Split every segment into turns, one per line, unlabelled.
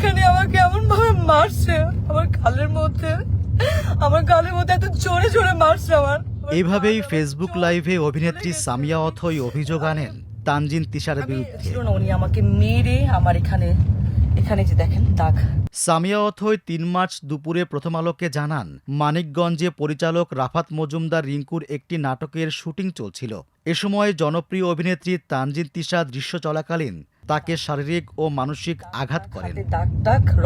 ওইখানে আমাকে এমন ভাবে মারছে, আমার গালের মধ্যে এত জোরে জোরে মারছে আমার।
এইভাবেই ফেসবুক লাইভে অভিনেত্রী সামিয়া অথই অভিযোগ আনেন তানজিন তিশার বিরুদ্ধে।
উনি আমাকে মেরে আমার এখানে যে দেখেন দাগ।
সামিয়া অথই ৩ মার্চ দুপুরে প্রথম আলোকে জানান, মানিকগঞ্জে পরিচালক রাফাত মজুমদার রিঙ্কুর একটি নাটকের শুটিং চলছিল। এ সময় জনপ্রিয় অভিনেত্রী তানজিন তিশা দৃশ্য চলাকালীন তাকে শারীরিক ও মানসিক আঘাত করেন।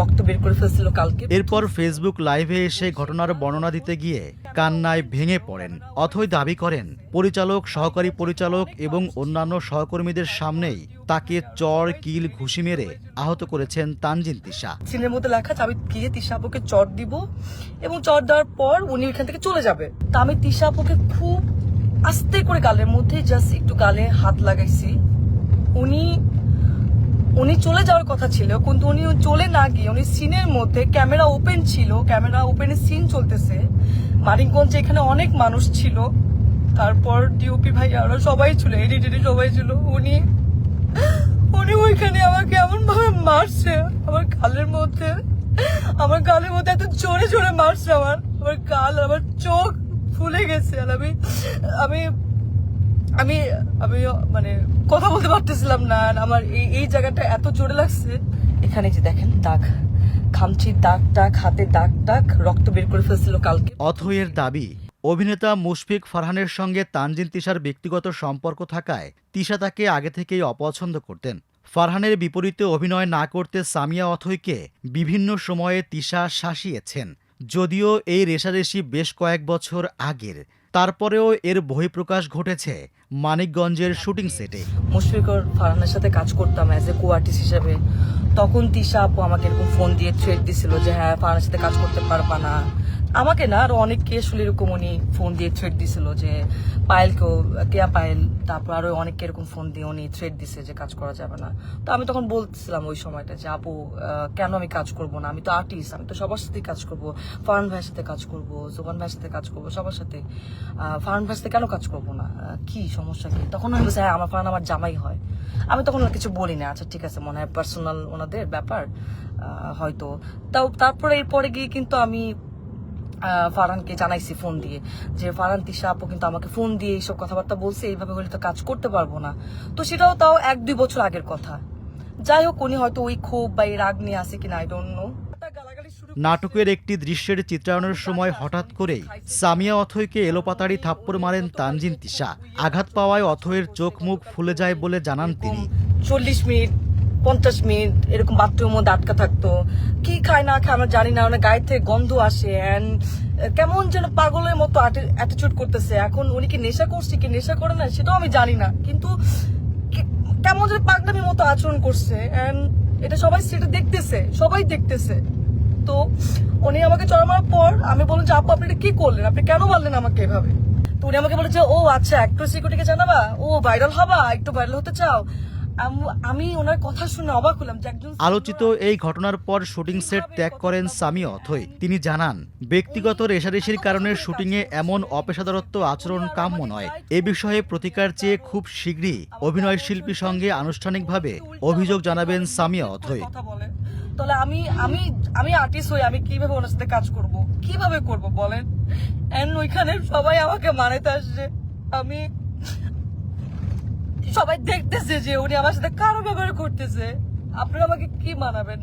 রক্ত বের করে ফেলছিল কালকে।
এরপর ফেসবুক লাইভে এসে ঘটনার বর্ণনা দিতে গিয়ে কান্নায় ভেঙে পড়েন। অথই দাবি করেন, পরিচালক, সহকারী পরিচালক এবং অন্যান্য সহকর্মীদের সামনেই তাকে চর, কিল, ঘুষি মেরে আহত করেছেন তানজিন তিশা।
সিনের মধ্যে লেখা আছে আমি গিয়ে তিশা আপুকে চর দিব এবং চর দেওয়ার পর উনি ওইখান থেকে চলে যাবে। তা আমি তিশা আপুকে খুব আস্তে করে গালের মধ্যে জাস্ট একটু গালে হাত লাগাইছি। উনি চলে যাওয়ার কথা ছিল, কিন্তু উনি চলে না গিয়ে উনি সিনের মধ্যে, ক্যামেরা ওপেন ছিল, ক্যামেরা ওপেনে সিন চলতেছে, মানিকগঞ্জে এখানে অনেক মানুষ ছিল, তারপর ডিওপি ভাই আরো সবাই ছিল, এডিটর সবাই ছিল, উনি ওইখানে আমাকে এমন ভাবে মারছে, আমার গালের মধ্যে এত জোরে জোরে মারছে আমার গাল, আমার চোখ ফুলে গেছে। আর আমি আমি আমি মানে কথা বলতে পারতেছিলাম না। আমার এই জায়গাটা এত জোরে লাগছে। এখানে যে দেখেন দাগ, খামচির দাগ, হাতে দাগ, রক্ত বের করে ফেলছিল কালকে।
অথইয়ের দাবি, অভিনেতা মুশফিক ফারহানের সঙ্গে তানজিন তিশার ব্যক্তিগত সম্পর্ক থাকায় তিশা তাকে আগে থেকেই অপছন্দ করতেন। ফারহানের বিপরীতে অভিনয় না করতে সামিয়া অথইকে বিভিন্ন সময়ে তিশা শাসিয়েছেন। যদিও এই রেষারেষি বেশ কয়েক বছর আগের, তারপরেও এর বহিঃপ্রকাশ ঘটেছে মানিকগঞ্জের শুটিং সেটে।
মুশফিকর ফারহানের সাথে কাজ করতাম অ্যাজ এ কো আর্টিস্ট হিসেবে। তখন তিশা আপু আমাকে এরকম ফোন দিয়ে থ্রেট দিছিল যে হ্যাঁ ফারহানের সাথে কাজ করতে পারবা না। আমাকে না, আরো অনেককে আসলে এরকম উনি ফোন দিয়ে থ্রেট দিছিল যে পায়েলকেও, কেয়া পায়েল, তারপর আরো অনেককে এরকম ফোন দিয়ে উনি থ্রেট দিছে যে কাজ করা যাবে না। তো আমি তখন বলছিলাম ওই সময়টা যে আপু কেন আমি কাজ করব না, আমি তো আর্টিস্ট, আমি তো সবার সাথেই কাজ করব, ফারহান ভাইয়ের সাথে কাজ করব, জোবান ভাইয়ের সাথে কাজ করব, সবার সাথে। ফারহান ভাইয়ের সাথে কেন কাজ করব না, কি সমস্যা কি? তখন আমি বলছি হ্যাঁ আমার ফারহান আমার জামাই হয়। আমি তখন কিছু বলি না, আচ্ছা ঠিক আছে, মনে হয় পার্সোনাল ওনাদের ব্যাপার হয়তো। তারপরে এরপরে গিয়ে কিন্তু আমি ফারহানকে জানাইছি ফোন দিয়ে যে ফারহান তিশা আপু কিন্তু আমাকে ফোন দিয়ে এইসব কথাবার্তা বলছে, এইভাবে হলে তো কাজ করতে পারবো না। তো সেটাও তাও 1-2 বছর আগের কথা। যাই হোক, উনি হয়তো ওই ক্ষোভ বা এই রাগ নিয়ে আসে কিনা, আই ডোন্ট নো।
নাটকের একটি দৃশ্যের চিত্রায়নের সময় হঠাৎ করেই সামিয়া অথইকে এলোপাতাড়ি থাপ্পড় মারেন তানজিন তিশা। আঘাত পাওয়ায় অথইয়ের চোখ মুখ ফুলে যায় বলে জানান তিনি।
40 মিনিট 50 মিনিট এরকম বাথরুমের মধ্যে আটকা থাকতো, কি খায় না খায় আমরা জানি না, ওনার গায়ে থেকে গন্ধ আসে, এন্ড কেমন যেন পাগলের মতো অ্যাটিটিউড করতেছে। এখন উনি কি নেশা করছে কি নেশা করে না সেটাও আমি জানি না, কিন্তু কেমন যেন পাগলামির মতো আচরণ করছে, এন্ড এটা সবাই সেটা দেখতেছে, সবাই দেখতেছে। তো উনি আমাকে চড় মারার পর আমি বললাম যে আপু আপনি এটা কি করলেন, আপনি কেন মারলেন আমাকে এভাবে? তো উনি আমাকে বলে যে ও আচ্ছা একটু সিকিউরিটিকে জানাবা, ও ভাইরাল হবা, একটু ভাইরাল হতে চাও। আমি ওনার কথা শুনে অবাক হলাম যে একজন।
আলোচিত এই ঘটনার পর শুটিং সেট ত্যাগ করেন সামিয়া অথই। তিনি জানান, ব্যক্তিগত রেষারেষির কারণে শুটিংয়ে এমন অপেশাদারত্ব আচরণ কাম্য নয়। এ বিষয়ে প্রতিকার চেয়ে খুব শীঘ্রই অভিনয় শিল্পীর সঙ্গে আনুষ্ঠানিকভাবে অভিযোগ জানাবেন সামিয়া অথই।
তাহলে আমি আর্টিস্ট হই, আমি কিভাবে ওনার সাথে কাজ করব, কিভাবে করব বলেন? এন্ড ওইখানে সবাই আমাকে মানাতে আসছে, আমি সবাই দেখতেছে যে উনি আমার সাথে কারো ব্যবহার করতেছে, আপনারা আমাকে কি মানাবেন?